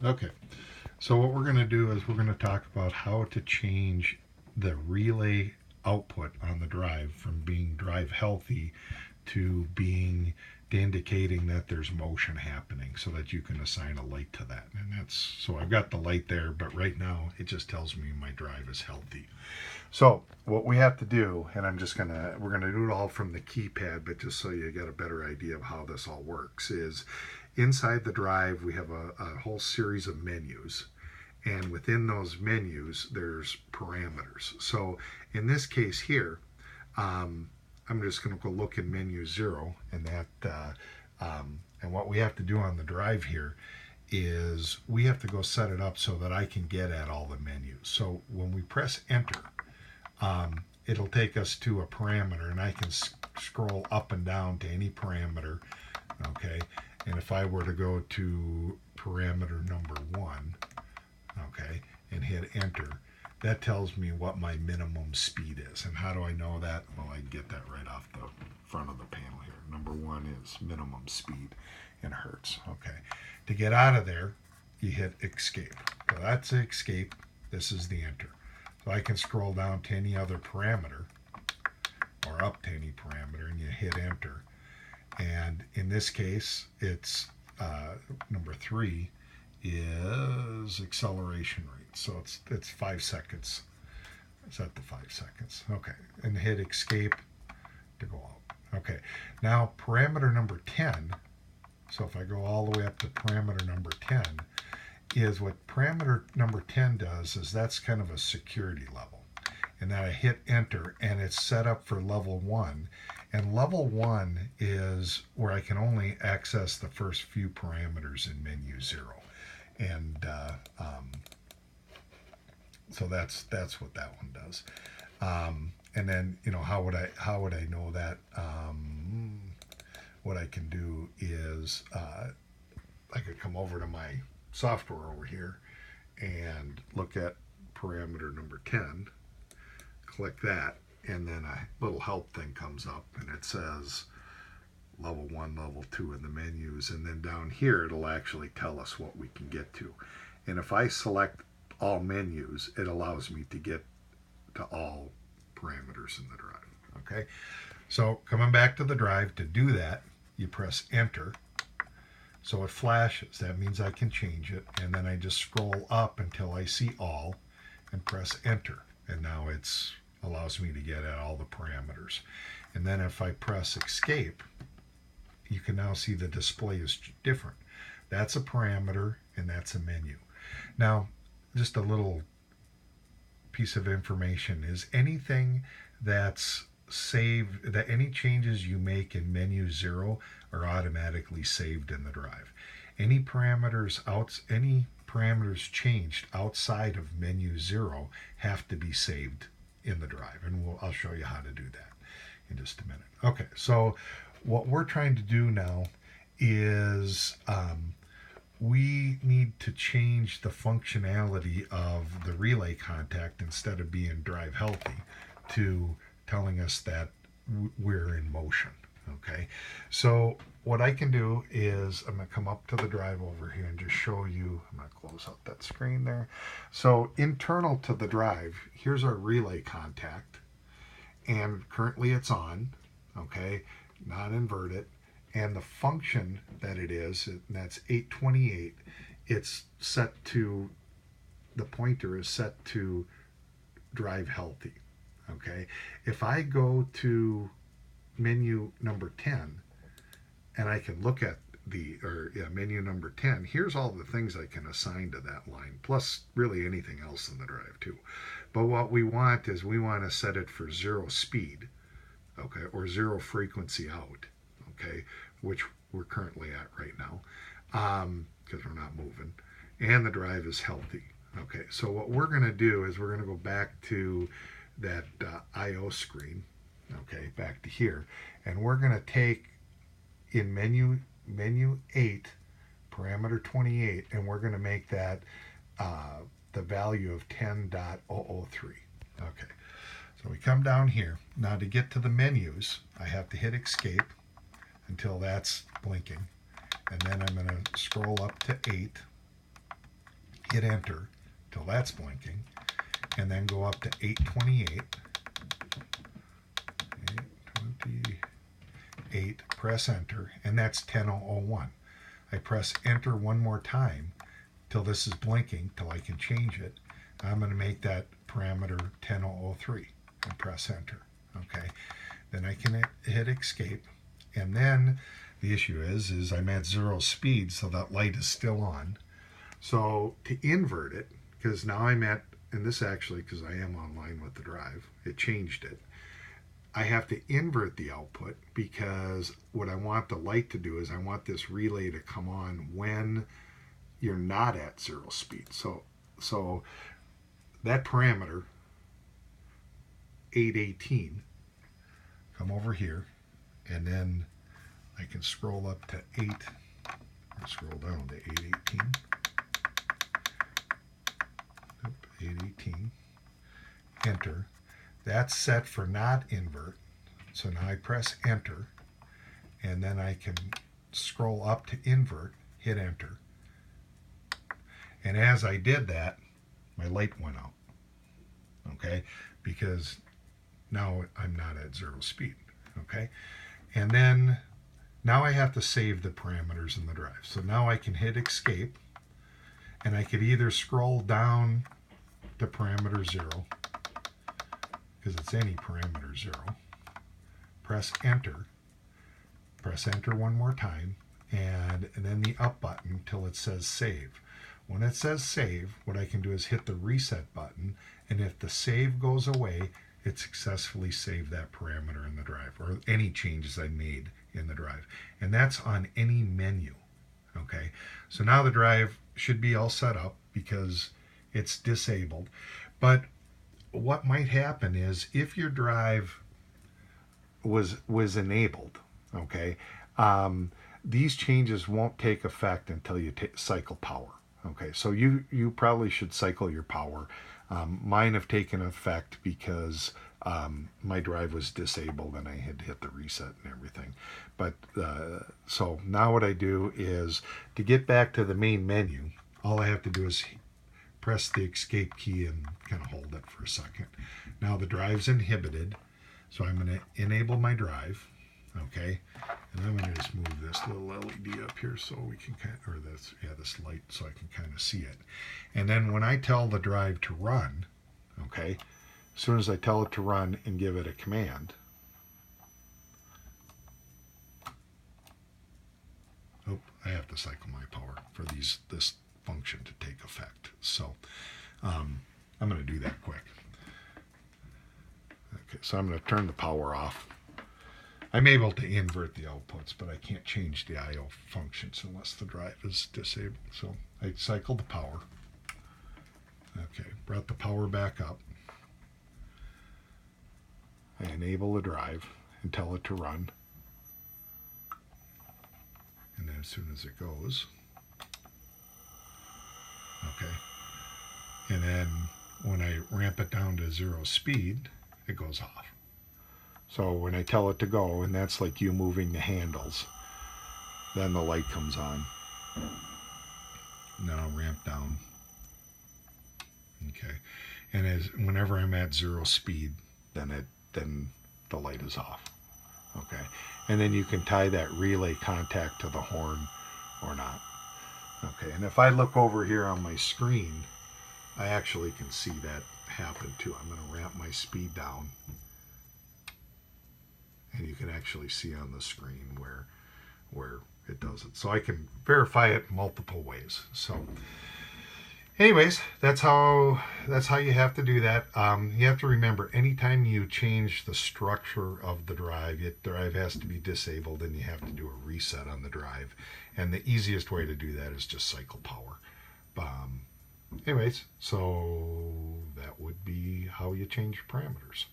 Okay, so what we're going to do is we're going to talk about how to change the relay output on the drive from being drive healthy to being to indicating that there's motion happening so that you can assign a light to that. And that's so I've got the light there, but right now it just tells me my drive is healthy. So what we have to do, and we're gonna do it all from the keypad, but just so you get a better idea of how this all works, is inside the drive we have a whole series of menus, and within those menus there's parameters. So in this case here, I'm just going to go look in menu 0, and and what we have to do on the drive here is we have to go set it up so that I can get at all the menus. So when we press enter, it'll take us to a parameter, and I can scroll up and down to any parameter. Okay, and if I were to go to parameter number 1, okay, and hit enter, that tells me what my minimum speed is. And how do I know that? Well, I get that right off the front of the panel here. Number 1 is minimum speed in hertz. Okay, to get out of there, you hit escape. So that's the escape. This is the enter. So I can scroll down to any other parameter or up to any parameter, and you hit enter. And in this case, it's number 3 is acceleration rate. So it's 5 seconds. Set the 5 seconds. Okay, and hit escape to go out. Okay, now parameter number 10. So if I go all the way up to parameter number 10, is what parameter number 10 does is that's kind of a security level. And then I hit enter, and it's set up for level 1. And level 1 is where I can only access the first few parameters in menu 0. And so that's what that one does. And then how would I know that? What I can do is I could come over to my software over here and look at parameter number 10, click that, and then a little help thing comes up, and it says level 1, level 2 in the menus, and then down here it'll actually tell us what we can get to. And if I select all menus, it allows me to get to all parameters in the drive. Okay, so coming back to the drive, to do that, you press enter. So it flashes. That means I can change it. And then I just scroll up until I see all and press enter. And now it's allows me to get at all the parameters. And then if I press escape, you can now see the display is different. That's a parameter and that's a menu. Now, just a little piece of information is anything that's saved, that any changes you make in menu 0 are automatically saved in the drive. Any parameters changed outside of menu 0 have to be saved in the drive, and I'll show you how to do that in just a minute. Okay, so what we're trying to do now is we need to change the functionality of the relay contact, instead of being drive healthy, to telling us that we're in motion. Okay, so what I can do is I'm going to come up to the drive over here and just show you. I'm going to close out that screen there. So internal to the drive, here's our relay contact, and currently it's on. Okay, not inverted. And the function that it is, and that's 828, it's set to, the pointer is set to drive healthy. Okay, if I go to menu number 10 and I can look at menu number 10, here's all the things I can assign to that line, plus really anything else in the drive too. But what we want is we want to set it for 0 speed, okay, or 0 frequency out, okay, which we're currently at right now, because we're not moving, and the drive is healthy. Okay, so what we're going to do is we're going to go back to that I/O screen, okay, back to here, and we're going to take in menu 8, parameter 28, and we're going to make that the value of 10.003. Okay, so we come down here. Now to get to the menus, I have to hit escape until that's blinking, and then I'm going to scroll up to 8, hit enter till that's blinking, and then go up to 828. 828, press enter, and that's 10:01. I press enter one more time till this is blinking, till I can change it. I'm going to make that parameter 10:03 and press enter. Okay, then I can hit escape, and then the issue is I'm at 0 speed, so that light is still on. So to invert it, because now I'm at, and this actually, because I am online with the drive, it changed it. I have to invert the output, because what I want the light to do is I want this relay to come on when you're not at 0 speed. So that parameter 818, come over here, and then I can scroll up to 8, or scroll down to 818. 818, enter. That's set for not invert. So now I press enter, and then I can scroll up to invert, hit enter. And as I did that, my light went out. Okay? Because now I'm not at 0 speed. Okay? And then now I have to save the parameters in the drive. So now I can hit escape, and I could either scroll down to parameter 0, because it's any parameter 0, press enter one more time, and then the up button till it says save. When it says save, what I can do is hit the reset button, and if the save goes away, it successfully saved that parameter in the drive, or any changes I made in the drive. And that's on any menu. Okay, so now the drive should be all set up because it's disabled. But what might happen is if your drive was enabled, okay, these changes won't take effect until you cycle power. Okay, so you probably should cycle your power. Mine have taken effect because my drive was disabled and I had to hit the reset and everything. But so now what I do is, to get back to the main menu, all I have to do is press the escape key and kind of hold it for a second. Now the drive's inhibited, so I'm going to enable my drive. Okay, and I'm going to just move this little LED up here so we can kind of, or this, yeah, this light, so I can kind of see it. And then when I tell the drive to run, okay, as soon as I tell it to run and give it a command, oh, I have to cycle my power for this function to take effect. So I'm going to do that quick. Okay, so I'm going to turn the power off. I'm able to invert the outputs, but I can't change the I/O functions unless the drive is disabled. So I cycled the power. Okay, brought the power back up. I enable the drive and tell it to run. And then as soon as it goes, okay, and then when I ramp it down to 0 speed, it goes off. So when I tell it to go, and that's like you moving the handles, then the light comes on. And then I'll ramp down. Okay, and whenever I'm at 0 speed, then the light is off. Okay, and then you can tie that relay contact to the horn or not. Okay, and if I look over here on my screen, I actually can see that happen too. I'm going to ramp my speed down, and you can actually see on the screen where it does it. So I can verify it multiple ways. So anyways, that's how you have to do that. You have to remember, anytime you change the structure of the drive has to be disabled, and you have to do a reset on the drive. And the easiest way to do that is just cycle power. Anyways, so that would be how you change parameters.